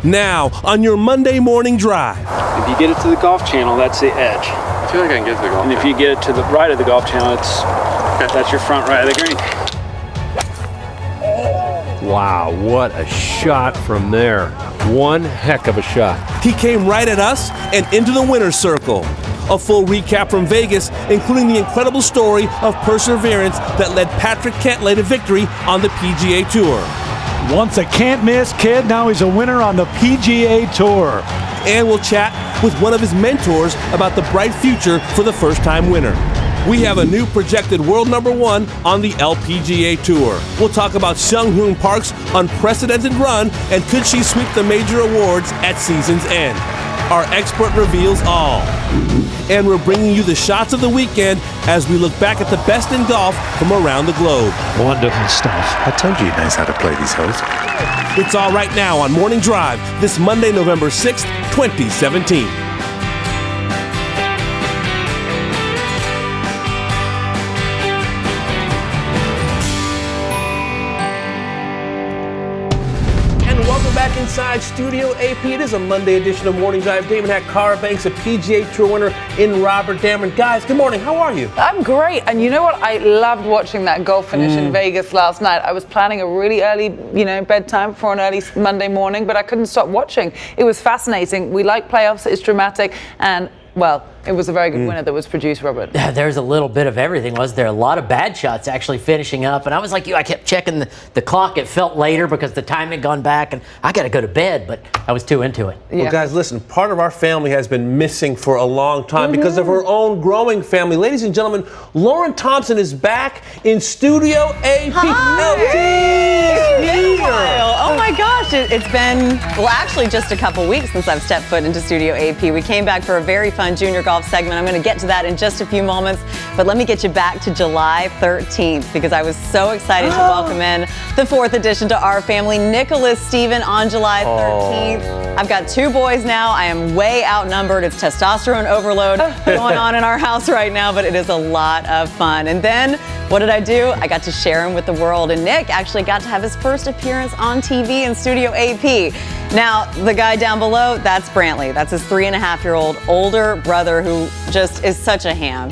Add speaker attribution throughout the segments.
Speaker 1: Now, on your Monday morning drive.
Speaker 2: If you get it to the golf channel, that's the edge.
Speaker 3: I feel like I can get to the golf
Speaker 2: And if you get it to the right of the golf channel, that's your front right of the green.
Speaker 4: Wow, what a shot from there. One heck of a shot.
Speaker 1: He came right at us and into the winner's circle. A full recap from Vegas, including the incredible story of perseverance that led Patrick Cantlay to victory on the PGA Tour.
Speaker 5: Once a can't-miss kid, now he's a winner on the PGA Tour.
Speaker 1: And we'll chat with one of his mentors about the bright future for the first-time winner. We have a new projected world number one on the LPGA Tour. We'll talk about Seung-Hoon Park's unprecedented run and could she sweep the major awards at season's end. Our expert reveals all. And we're bringing you the shots of the weekend as we look back at the best in golf from around the globe.
Speaker 5: Wonderful stuff.
Speaker 6: I told you he knows how to play these holes.
Speaker 1: It's all right now on Morning Drive this Monday, November 6th, 2017. Back inside Studio AP. It is a Monday edition of Morning Drive. Damon had Cara Banks, a PGA Tour winner, in Robert Dameron. Guys, good morning. How are you?
Speaker 7: I'm great. And you know what? I loved watching that golf finish in Vegas last night. I was planning a really early, bedtime for an early Monday morning, but I couldn't stop watching. It was fascinating. We like playoffs. It's dramatic. And, well, it was a very good winner that was produced, Robert.
Speaker 8: There's a little bit of everything, was there? A lot of bad shots actually finishing up. And I was like you, I kept checking the clock. It felt later because the time had gone back, and I got to go to bed, but I was too into it.
Speaker 1: Yeah. Well, guys, listen, part of our family has been missing for a long time because of her own growing family. Ladies and gentlemen, Lauren Thompson is back in Studio AP.
Speaker 9: Oh my gosh, it's been, well, actually just a couple weeks since I've stepped foot into Studio AP. We came back for a very fun junior golf segment. I'm going to get to that in just a few moments, but let me get you back to July 13th because I was so excited to welcome in the fourth addition to our family, Nicholas Stephen, on July 13th. I've got two boys now. I am way outnumbered. It's testosterone overload going on in our house right now, but it is a lot of fun. And then what did I do? I got to share him with the world, and Nick actually got to have his first appearance on TV in Studio AP. Now, the guy down below, that's Brantley. That's his 3.5-year-old older brother who just is such a ham.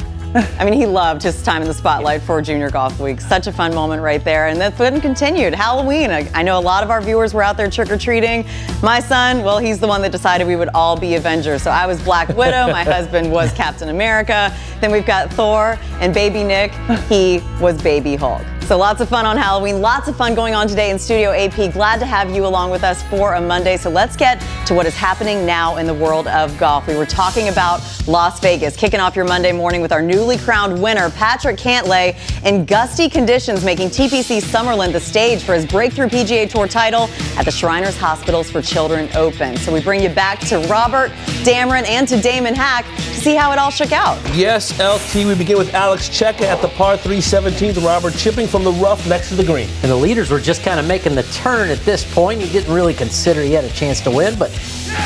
Speaker 9: I mean, he loved his time in the spotlight for Junior Golf Week. Such a fun moment right there. And that's been continued. Halloween. I know a lot of our viewers were out there trick-or-treating. My son, well, he's the one that decided we would all be Avengers. So I was Black Widow. My husband was Captain America. Then we've got Thor, and baby Nick, he was Baby Hulk. So lots of fun on Halloween, lots of fun going on today in Studio AP. Glad to have you along with us for a Monday. So let's get to what is happening now in the world of golf. We were talking about Las Vegas, kicking off your Monday morning with our newly crowned winner, Patrick Cantlay, in gusty conditions, making TPC Summerlin the stage for his breakthrough PGA Tour title at the Shriners Hospitals for Children Open. So we bring you back to Robert Dameron and to Damon Hack to see how it all shook out.
Speaker 1: Yes, LT, we begin with Alex Checa at the par 3 17th. Robert chipping from the rough next to the green.
Speaker 8: And the leaders were just kind of making the turn at this point. He didn't really consider he had a chance to win, but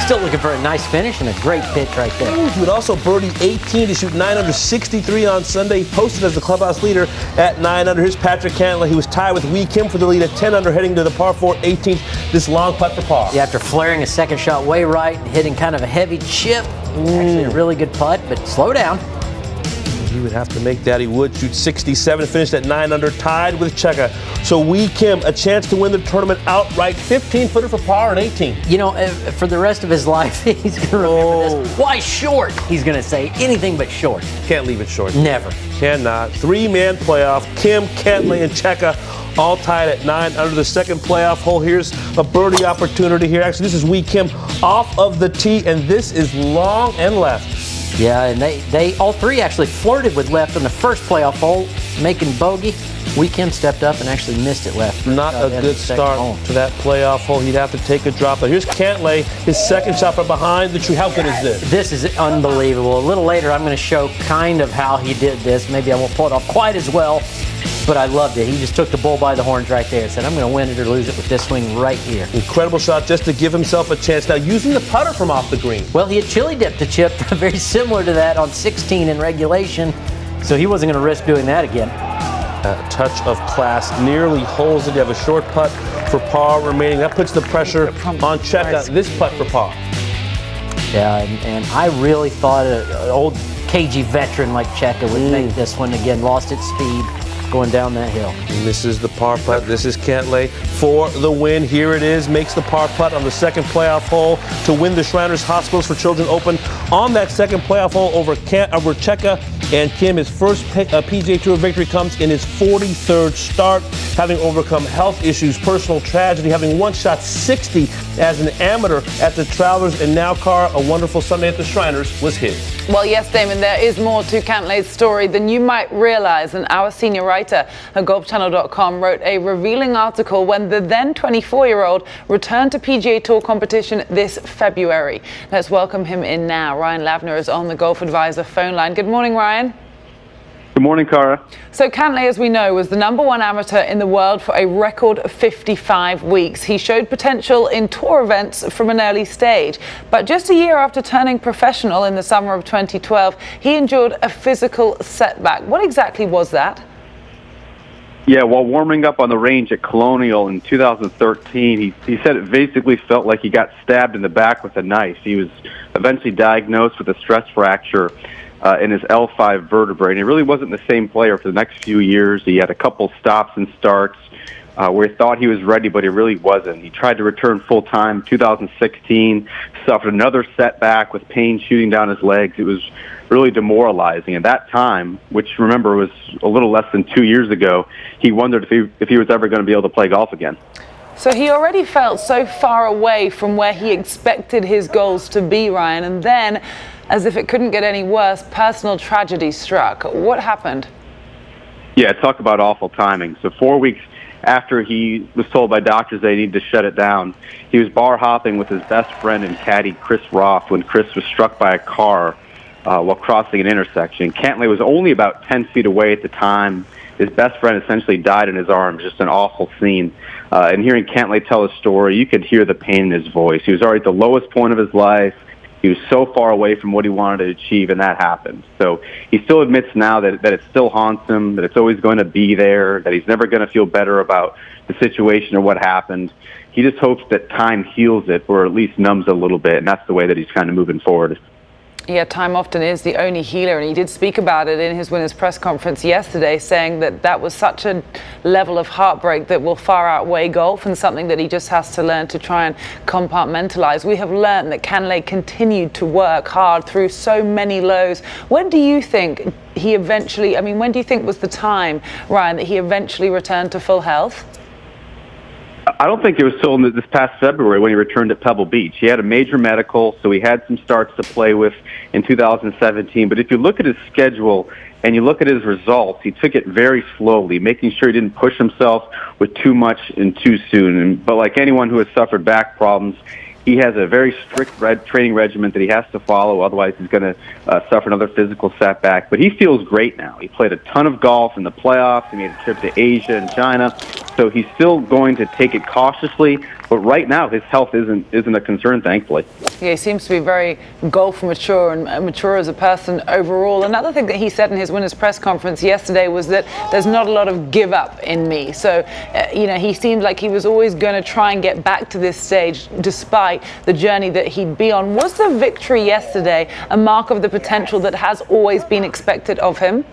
Speaker 8: still looking for a nice finish and a great pitch right there.
Speaker 1: He would also birdie 18 to shoot 9 under 63 on Sunday. He posted as the clubhouse leader at 9 under. Here's Patrick Cantlay. He was tied with Wee Kim for the lead at 10 under, heading to the par 4 18th. This long putt for par.
Speaker 8: Yeah, after flaring a second shot way right and hitting kind of a heavy chip. Actually a really good putt, but slow down.
Speaker 1: He would have to make that. He would shoot 67, finished at 9 under, tied with Checa. So Wee Kim, a chance to win the tournament outright. 15-footer for par and 18.
Speaker 8: You know, for the rest of his life, he's going to remember this. Why short? He's going to say anything but short.
Speaker 1: Can't leave it short.
Speaker 8: Never.
Speaker 1: Cannot. Three-man playoff. Kim, Cantlay, and Checa all tied at 9 under the second playoff hole. Here's a birdie opportunity here. Actually, this is Wee Kim off of the tee, and this is long and left.
Speaker 8: Yeah, and they all three actually flirted with left on the first playoff hole, making bogey. Wee Kim stepped up and actually missed it left.
Speaker 1: Not a good start to that playoff hole. He'd have to take a drop. But here's Cantlay, his second shot from behind the tree. How good is this?
Speaker 8: This is unbelievable. A little later, I'm going to show kind of how he did this. Maybe I won't pull it off quite as well, but I loved it. He just took the bull by the horns right there and said, I'm going to win it or lose it with this swing right here.
Speaker 1: Incredible shot just to give himself a chance. Now, using the putter from off the green.
Speaker 8: Well, he had chili dipped the chip very similar to that on 16 in regulation, so he wasn't going to risk doing that again.
Speaker 1: A touch of class, nearly holes it. You have a short putt for par remaining. That puts the pressure on Cheka. This putt for par.
Speaker 8: Yeah, and I really thought an old cagey veteran like Cheka would make this one again. Lost its speed going down that hill.
Speaker 1: And this is the par putt. This is Cantlay for the win. Here it is. Makes the par putt on the second playoff hole to win the Shriners Hospitals for Children Open on that second playoff hole over Cheka. And Kim, his first PGA Tour victory comes in his 43rd start, having overcome health issues, personal tragedy, having once shot 60 as an amateur at the Travelers, and now, Cara, a wonderful Sunday at the Shriners was his.
Speaker 7: Well, yes, Damon, there is more to Cantlay's story than you might realize, and our senior writer at golfchannel.com wrote a revealing article when the then 24-year-old returned to PGA Tour competition this February. Let's welcome him in now. Ryan Lavner is on the Golf Advisor phone line. Good morning, Ryan.
Speaker 3: Good morning, Cara.
Speaker 7: So Cantlay, as we know, was the #1 amateur in the world for a record 55 weeks. He showed potential in tour events from an early stage. But just a year after turning professional in the summer of 2012, he endured a physical setback. What exactly was that?
Speaker 3: Yeah, while warming up on the range at Colonial in 2013, he said it basically felt like he got stabbed in the back with a knife. He was eventually diagnosed with a stress fracture in his L5 vertebrae, and he really wasn't the same player for the next few years. He had a couple stops and starts where he thought he was ready, but he really wasn't. He tried to return full-time 2016, suffered another setback with pain shooting down his legs. It was really demoralizing. At that time, which, remember, was a little less than 2 years ago, he wondered if he was ever going to be able to play golf again.
Speaker 7: So he already felt so far away from where he expected his goals to be, Ryan, and then, as if it couldn't get any worse, personal tragedy struck. What happened?
Speaker 3: Yeah, talk about awful timing. So 4 weeks after he was told by doctors they needed to shut it down, he was bar hopping with his best friend and caddy, Chris Roth, when Chris was struck by a car while crossing an intersection. Cantlay was only about 10 feet away at the time. His best friend essentially died in his arms. Just an awful scene. And hearing Cantlay tell his story, you could hear the pain in his voice. He was already at the lowest point of his life. He was so far away from what he wanted to achieve, and that happened. So he still admits now that it still haunts him, that it's always going to be there, that he's never going to feel better about the situation or what happened. He just hopes that time heals it, or at least numbs it a little bit, and that's the way that he's kind of moving forward.
Speaker 7: Yeah, time often is the only healer, and he did speak about it in his winners' press conference yesterday, saying that that was such a level of heartbreak that will far outweigh golf, and something that he just has to learn to try and compartmentalize. We have learned that Cantlay continued to work hard through so many lows. When do you think he eventually, when do you think was the time, Ryan, that he eventually returned to full health?
Speaker 3: I don't think it was till this past February when he returned at Pebble Beach. He had a major medical, so he had some starts to play with in 2017. But if you look at his schedule and you look at his results, he took it very slowly, making sure he didn't push himself with too much and too soon. But like anyone who has suffered back problems, he has a very strict training regimen that he has to follow, otherwise he's going to suffer another physical setback. But he feels great now. He played a ton of golf in the playoffs. He made a trip to Asia and China. So he's still going to take it cautiously, but right now his health isn't a concern, thankfully.
Speaker 7: Yeah, he seems to be very golf mature and mature as a person overall. Another thing that he said in his winners' press conference yesterday was that there's not a lot of give up in me. So, he seemed like he was always going to try and get back to this stage despite the journey that he'd be on. Was the victory yesterday a mark of the potential that has always been expected of him?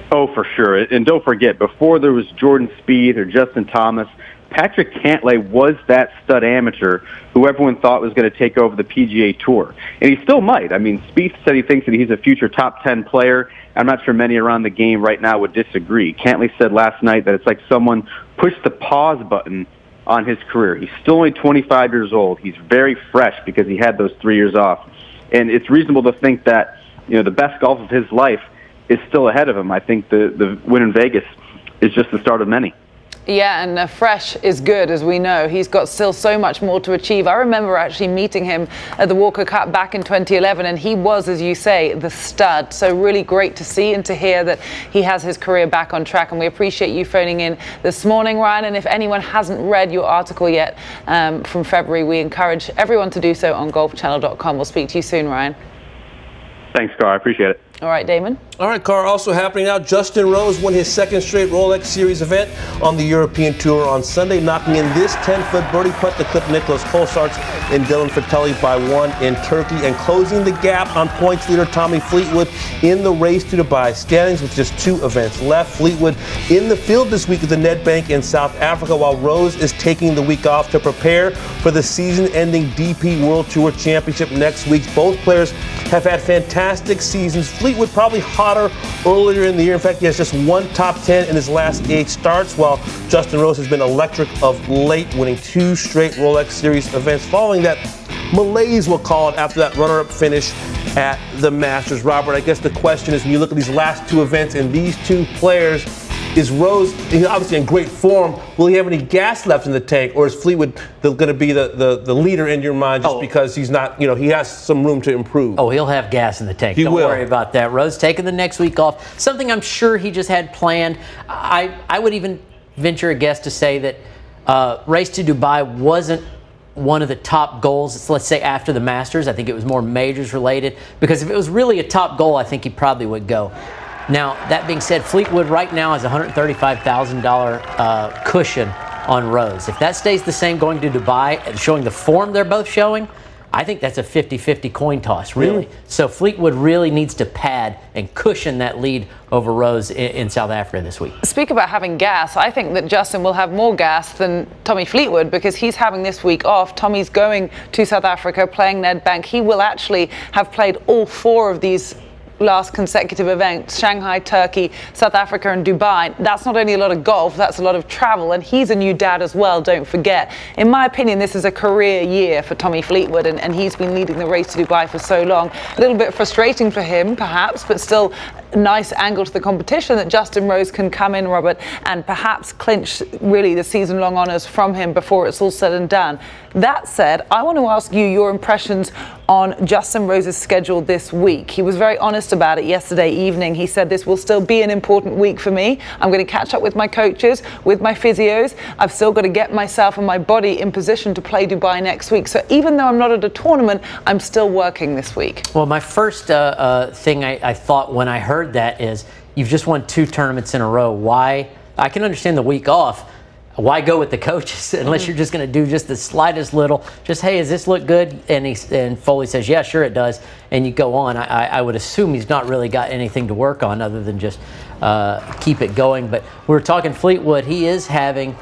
Speaker 3: Oh, for sure. And don't forget, before there was Jordan Spieth or Justin Thomas, Patrick Cantlay was that stud amateur who everyone thought was going to take over the PGA Tour. And he still might. Spieth said he thinks that he's a future top 10 player. I'm not sure many around the game right now would disagree. Cantlay said last night that it's like someone pushed the pause button on his career. He's still only 25 years old. He's very fresh because he had those 3 years off. And it's reasonable to think that, the best golf of his life is still ahead of him. I think the win in Vegas is just the start of many.
Speaker 7: Yeah, and fresh is good, as we know. He's got still so much more to achieve. I remember actually meeting him at the Walker Cup back in 2011, and he was, as you say, the stud. So really great to see and to hear that he has his career back on track. And we appreciate you phoning in this morning, Ryan. And if anyone hasn't read your article yet from February, we encourage everyone to do so on golfchannel.com. We'll speak to you soon, Ryan.
Speaker 3: Thanks, Gar. I appreciate it.
Speaker 7: All right, Damon.
Speaker 1: All right, Carl, also happening now, Justin Rose won his second straight Rolex Series event on the European Tour on Sunday, knocking in this 10-foot birdie putt to clip Nicholas Colsaerts and Dylan Fratelli by 1 in Turkey, and closing the gap on points leader Tommy Fleetwood in the race to Dubai. Standings with just 2 events left. Fleetwood in the field this week at the Nedbank in South Africa, while Rose is taking the week off to prepare for the season-ending DP World Tour Championship next week. Both players have had fantastic seasons. Fleetwood probably hotter earlier in the year. In fact, he has just 1 top 10 in his last 8 starts, while Justin Rose has been electric of late, winning 2 straight Rolex Series events following that malaise, we'll call it, after that runner-up finish at the Masters. Robert, I guess the question is, when you look at these last 2 events and these 2 players, is Rose, he's obviously in great form, will he have any gas left in the tank, or is Fleetwood going to be the leader in your mind just because he's not, he has some room to improve?
Speaker 8: Oh, he'll have gas in the tank.
Speaker 1: Don't
Speaker 8: worry about that. Rose taking the next week off, something I'm sure he just had planned. I would even venture a guess to say that Race to Dubai wasn't one of the top goals, let's say after the Masters. I think it was more majors related, because if it was really a top goal, I think he probably would go. Now, that being said, Fleetwood right now has a $135,000 cushion on Rose. If that stays the same going to Dubai and showing the form they're both showing, I think that's a 50-50 coin toss, really. So Fleetwood really needs to pad and cushion that lead over Rose in South Africa this week.
Speaker 7: Speak about having gas. I think that Justin will have more gas than Tommy Fleetwood, because he's having this week off. Tommy's going to South Africa, playing Nedbank. He will actually have played all 4 of these last consecutive events: Shanghai, Turkey, South Africa and Dubai. That's not only a lot of golf, that's a lot of travel, and he's a new dad as well, don't forget. In my opinion, this is a career year for Tommy Fleetwood, and he's been leading the Race to Dubai for so long. A little bit frustrating for him, perhaps, but still a nice angle to the competition that Justin Rose can come in, Robert, and perhaps clinch really the season-long honours from him before it's all said and done. That said, I want to ask you your impressions on Justin Rose's schedule this week. He was very honest about it yesterday evening. He said, this will still be an important week for me. I'm going to catch up with my coaches, with my physios. I've still got to get myself and my body in position to play Dubai next week. So even though I'm not at a tournament, I'm still working this week.
Speaker 8: Well, my first thing I thought when I heard that is, you've just won 2 tournaments in a row. Why? I can understand the week off. Why go with the coaches unless you're just going to do just the slightest little, just, hey, does this look good? And Foley says, yeah, sure it does. And you go on. I would assume he's not really got anything to work on other than just keep it going. But we were talking Fleetwood. He is having,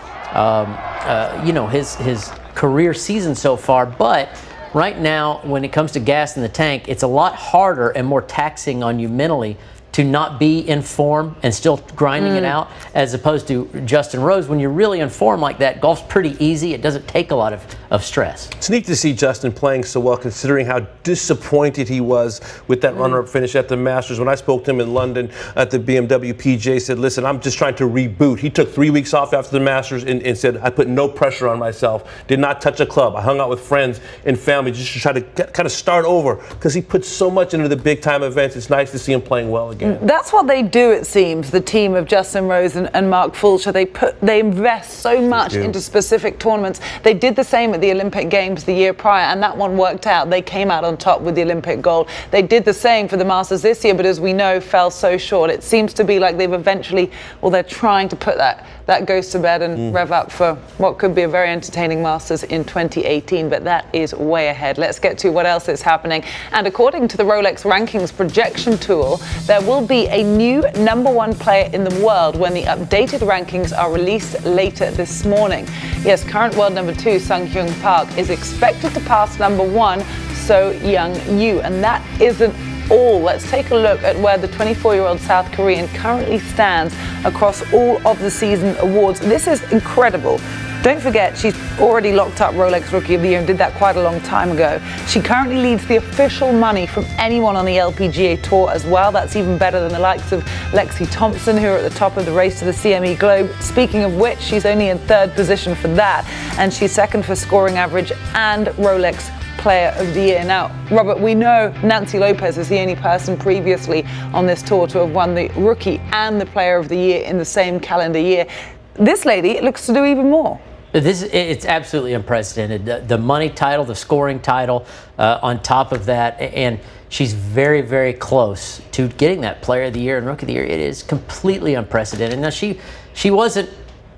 Speaker 8: his career season so far. But right now, when it comes to gas in the tank, it's a lot harder and more taxing on you mentally to not be in form and still grinding it out, as opposed to Justin Rose. When you're really in form like that, golf's pretty easy. It doesn't take a lot of stress.
Speaker 1: It's neat to see Justin playing so well, considering how disappointed he was with that runner-up finish at the Masters. When I spoke to him in London at the BMW PGA, said, listen, I'm just trying to reboot. He took 3 weeks off after the Masters and said, I put no pressure on myself, did not touch a club. I hung out with friends and family just to try to kind of start over, because he put so much into the big-time events. It's nice to see him playing well again.
Speaker 7: That's what they do, it seems, the team of Justin Rose and Mark Fulcher. They invest so much into specific tournaments. They did the same at the Olympic Games the year prior, and that one worked out. They came out on top with the Olympic gold. They did the same for the Masters this year, but as we know, fell so short. It seems to be like they've eventually, well, they're trying to put that goes to bed and rev up for what could be a very entertaining Masters in 2018, but that is way ahead. Let's get to what else is happening. And according to the Rolex Rankings projection tool, there will be a new #1 player in the world when the updated rankings are released later this morning. Yes, current world #2, Sung-Hyun Park, is expected to pass #1, So Young-Yu, and that isn't all. Let's take a look at where the 24-year-old South Korean currently stands across all of the season awards. This is incredible. Don't forget, she's already locked up Rolex Rookie of the Year and did that quite a long time ago. She currently leads the official money from anyone on the LPGA Tour as well. That's even better than the likes of Lexi Thompson, who are at the top of the race to the CME Globe. Speaking of which, she's only in 3rd position for that, and she's 2nd for scoring average and Rolex Player of the Year. Now, Robert, we know Nancy Lopez is the only person previously on this tour to have won the Rookie and the Player of the Year in the same calendar year. This lady looks to do even more.
Speaker 8: It's absolutely unprecedented. The money title, the scoring title, on top of that, and she's very, very close to getting that Player of the Year and Rookie of the Year. It is completely unprecedented. Now, she wasn't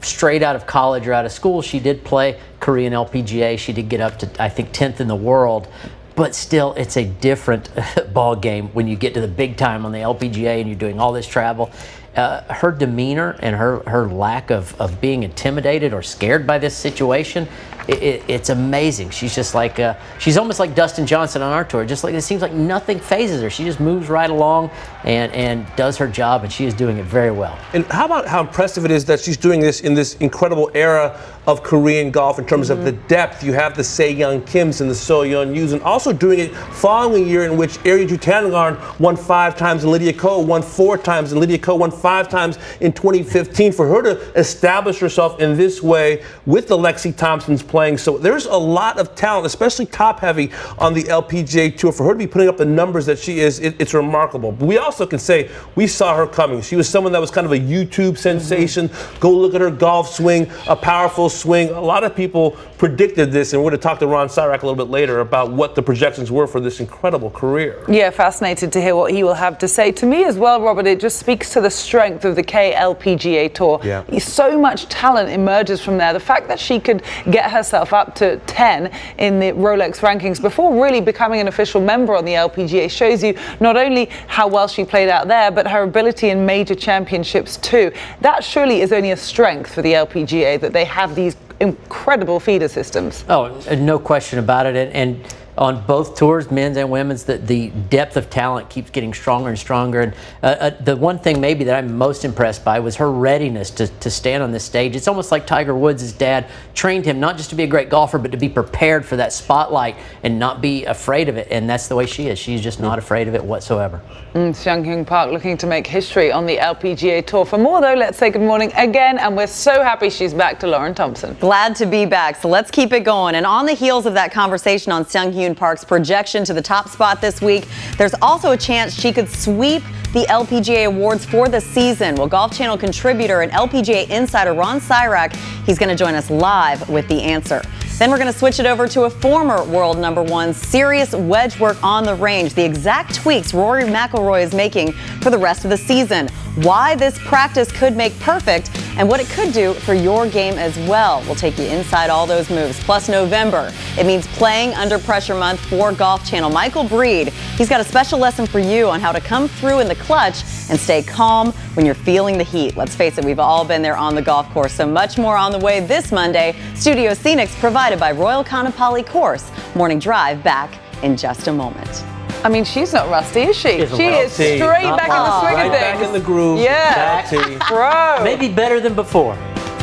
Speaker 8: straight out of college or out of school. She did play Korean LPGA. She did get up to, I think, 10th in the world. But still, it's a different ball game when you get to the big time on the LPGA and you're doing all this travel. Her demeanor and her lack of being intimidated or scared by this situation, it's amazing. She's just like, she's almost like Dustin Johnson on our tour. Just like, it seems like nothing phases her. She just moves right along and does her job, and she is doing it very well.
Speaker 1: And how about how impressive it is that she's doing this in this incredible era of Korean golf in terms of the depth. You have the Se-Young Kims and the So-Yeon Yus, and also doing it following a year in which Ariel Jutanugarn won 5 times and Lydia Ko won 4 times, and Lydia Ko won 5 times in 2015. For her to establish herself in this way with the Lexi Thompsons playing, so there's a lot of talent, especially top-heavy on the LPGA Tour. For her to be putting up the numbers that she is, it's remarkable. But we also can say we saw her coming. She was someone that was kind of a YouTube sensation. Go look at her golf swing, a powerful swing. A lot of people predicted this, and we're going to talk to Ron Syrak a little bit later about what the projections were for this incredible career.
Speaker 7: Yeah, fascinated to hear what he will have to say. To me as well, Robert, it just speaks to the strength of the KLPGA Tour.
Speaker 1: Yeah.
Speaker 7: So much talent emerges from there. The fact that she could get herself up to 10 in the Rolex rankings before really becoming an official member on the LPGA shows you not only how well she played out there, but her ability in major championships too. That surely is only a strength for the LPGA, that they have these incredible feeder systems.
Speaker 8: Oh, no question about it. And on both tours, men's and women's, the depth of talent keeps getting stronger and stronger. And the one thing maybe that I'm most impressed by was her readiness to stand on this stage. It's almost like Tiger Woods' dad trained him not just to be a great golfer, but to be prepared for that spotlight and not be afraid of it. And that's the way she is. She's just not afraid of it whatsoever.
Speaker 7: Seung Hyun Park looking to make history on the LPGA Tour. For more, though, let's say good morning again. And we're so happy she's back to Lauren Thompson.
Speaker 9: Glad to be back. So let's keep it going. And on the heels of that conversation on Seung Hyun Park's projection to the top spot this week, there's also a chance she could sweep the LPGA awards for the season. Well, Golf Channel contributor and LPGA insider Ron Syrak, he's going to join us live with the answer. Then we're going to switch it over to a former world #1, serious wedge work on the range, the exact tweaks Rory McIlroy is making for the rest of the season, why this practice could make perfect, and what it could do for your game as well. We'll take you inside all those moves. Plus, November, it means playing under pressure month for Golf Channel. Michael Breed, he's got a special lesson for you on how to come through in the clutch and stay calm when you're feeling the heat. Let's face it, we've all been there on the golf course. So much more on the way this Monday. Studio Scenics provided by Royal Kaanapali Course. Morning Drive back in just a moment.
Speaker 7: I mean, she's not rusty, is she? She is straight back in the swing of things.
Speaker 1: Back in the groove.
Speaker 7: Yeah.
Speaker 1: Back to
Speaker 7: Bro.
Speaker 8: Maybe better than before.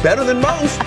Speaker 1: better than most.